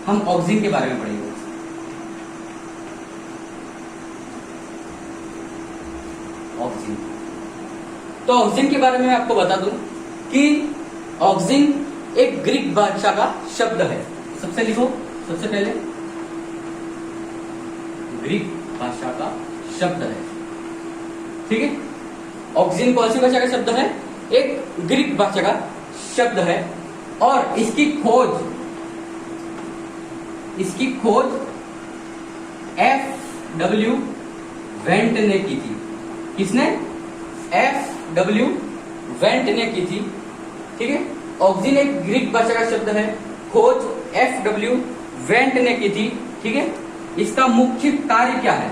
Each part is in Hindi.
हम ऑक्सीजन के बारे में पढ़ेंगे। ऑक्सीजन, तो ऑक्सीजन के बारे में मैं आपको बता दूं कि ऑक्सीजन एक ग्रीक भाषा का शब्द है। सबसे लिखो, सबसे पहले ग्रीक भाषा का शब्द है, ठीक है। ऑक्सीजन कौन सी भाषा का शब्द है? एक ग्रीक भाषा का शब्द है और इसकी खोज F.W. वेंट ने की थी। किसने? F.W. वेंट ने की थी, ठीक है। ऑक्सीजन एक ग्रीक भाषा का शब्द है, खोज F.W. वेंट ने की थी, ठीक है। इसका मुख्य कार्य क्या है?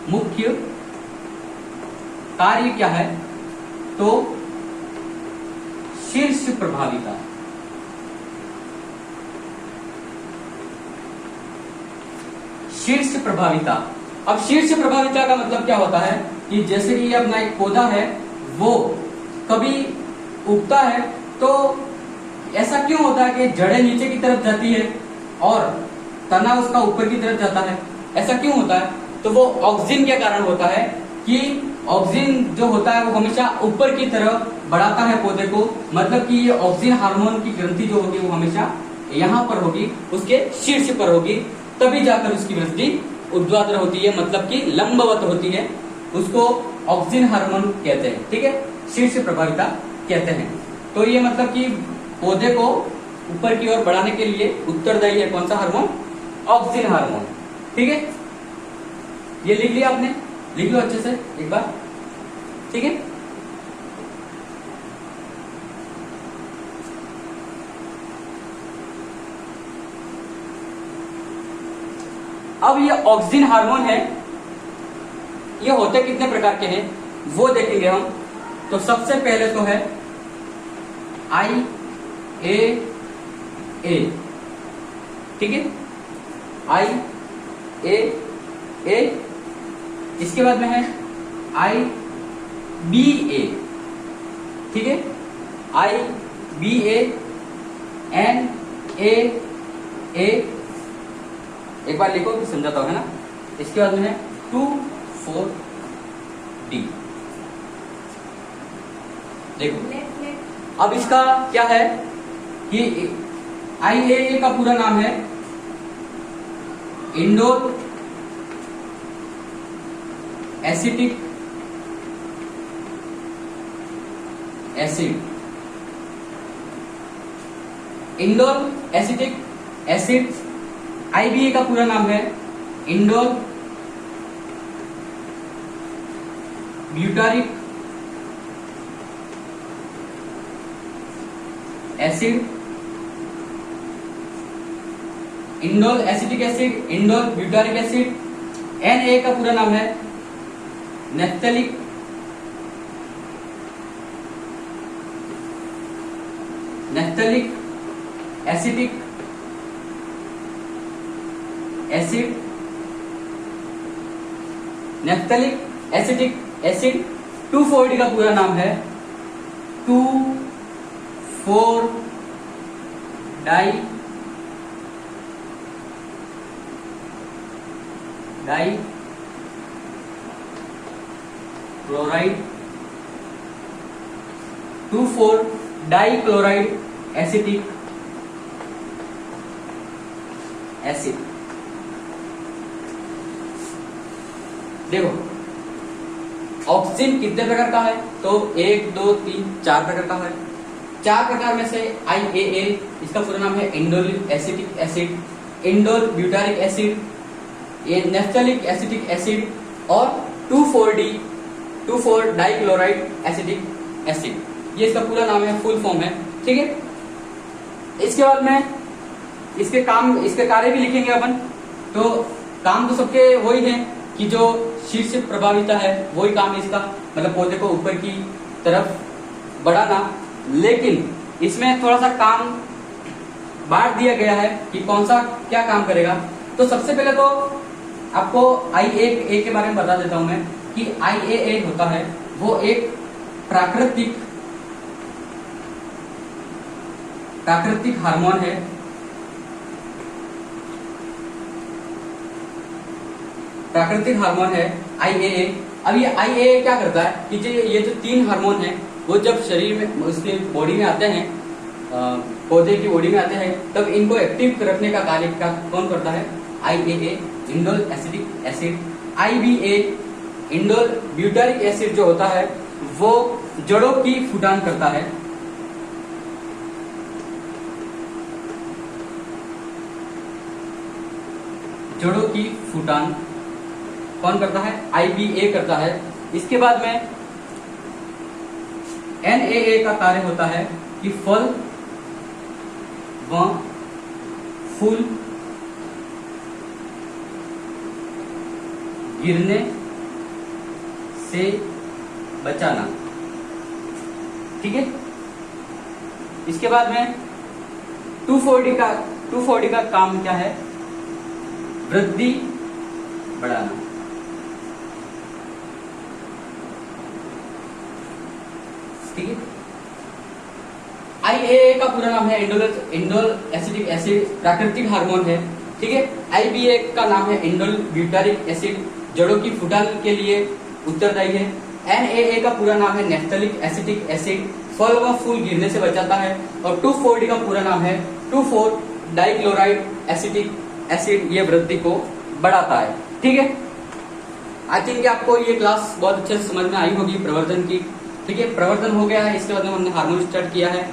मुख्य कार्य क्या है? तो शीर्ष प्रभाविता। शीर्ष प्रभाविता। अब शीर्ष प्रभाविता का मतलब क्या होता है कि जैसे कि ये अपना एक पौधा है, वो कभी उगता है तो ऐसा क्यों होता है कि जड़ें नीचे की तरफ जाती है और तना उसका ऊपर की तरफ जाता है? ऐसा क्यों होता है? तो वो ऑक्सीजन के कारण होता है कि ऑक्सीजन जो होता है वो हमेशा ऊपर की तरफ बढ़ाता है पौधे को। मतलब कि ये ऑक्सीजन हार्मोन की ग्रंथि जो होगी वो हमेशा यहाँ पर होगी, उसके शीर्ष पर होगी, तभी जाकर उसकी वृद्धि ऊर्ध्वाधर होती है, मतलब कि लंबवत होती है। उसको ऑक्सीजन हार्मोन कहते हैं, ठीक है, शीर्ष प्रभाविता कहते हैं। तो ये मतलब कि पौधे को ऊपर की ओर बढ़ाने के लिए उत्तरदायी है कौन सा हार्मोन? ऑक्सीजन हार्मोन, ठीक है। ये लिख लिया आपने? लिख लो अच्छे से एक बार, ठीक है। अब ये ऑक्सीजन हार्मोन है, ये होते कितने प्रकार के हैं वो देखेंगे हम। तो सबसे पहले तो है IAA, ठीक है, IAA। इसके बाद में है IBA, ठीक है, IBA, NAA। एक बार लिखो कि समझाता हूं, है ना। इसके बाद में है 2,4-D। देखो अब इसका क्या है कि IAA का पूरा नाम है indole acetic acid. Indole acetic acid. IBA का पूरा नाम है indole butyric acid. Indole acetic acid, indole butyric acid. NA का पूरा नाम है naphthalic acetic acid. Naphthalic acetic acid. 2,4-D का पूरा नाम है 2,4-डाई क्लोराइड। 2,4-डाई क्लोराइड एसिटिक एसिड। देखो ऑक्सीजन कितने प्रकार का है? तो 1, 2, 3, 4 प्रकार का है। 4 प्रकार में से IAA, इसका पूरा नाम है indole acetic acid, indole butyric acid, ये नेफ्थेलिक एसिटिक एसिड और 2,4-D 2,4-डाई क्लोराइड एसिटिक एसिड। ये इसका पूरा नाम है, फुल फॉर्म है, ठीक है। इसके बाद में इसके कार्य भी लिखेंगे अपन। तो काम तो सबके वही है कि जो शीर्ष प्रभाविता है वही काम है इसका, मतलब पौधे को ऊपर की तरफ बढ़ाना। लेकिन इसमें थोड़ा सा काम बांट दिया गया है कि कौन सा क्या काम करेगा। तो सबसे पहले तो आपको IAA के बारे में बता देता हूं मैं कि IAA होता है वो एक प्राकृतिक प्राकृतिक हार्मोन है। प्राकृतिक हार्मोन है IAA। अब ये IAA क्या करता है कि ये जो 3 हार्मोन है वो जब शरीर में उसके बॉडी में आते हैं, पौधे की बॉडी में आते हैं, तब इनको एक्टिव रखने का कार्य कौन करता है? IAA indole acetic acid. IBA indole butyric acid जो होता है वो जड़ों की फुटान करता है। जड़ों की फुटान कौन करता है? IBA करता है। इसके बाद में NAA का कार्य होता है कि फल व फूल गिरने से बचाना। ठीक है। इसके बाद में 2,4-D का काम क्या है? वृद्धि बढ़ाना। ठीक है। IAA का पूरा नाम है इंडोल एसिटिक एसिड, प्राकृतिक हार्मोन है। ठीक है। IBA का नाम है इंडोल ब्यूटारिक एसिड, जड़ों की फुटान के लिए उत्तरदायी है। NAA का पूरा नाम है नेफ्थलिक एसिटिक एसिड, फल व फूल गिरने से बचाता है। और 2,4-D का पूरा नाम है 2,4-डाइक्लोराइड एसिटिक एसिड, ये वृद्धि को बढ़ाता है। ठीक है। आई थिंक आपको ये क्लास बहुत अच्छे से समझ में आई होगी प्रवर्धन की। ठीक है। प्रवर्धन हो गया है, इसके बाद में हमने हार्मोन स्टार्ट किया है।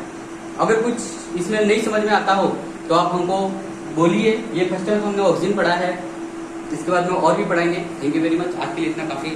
अगर कुछ इसमें नहीं समझ में आता हो तो आप हमको बोलिए। ये फर्स्ट टाइम हमने ऑक्सीजन पढ़ा है, इसके बाद में और भी पढ़ाएंगे। Thank you very much. आज के लिए इतना काफी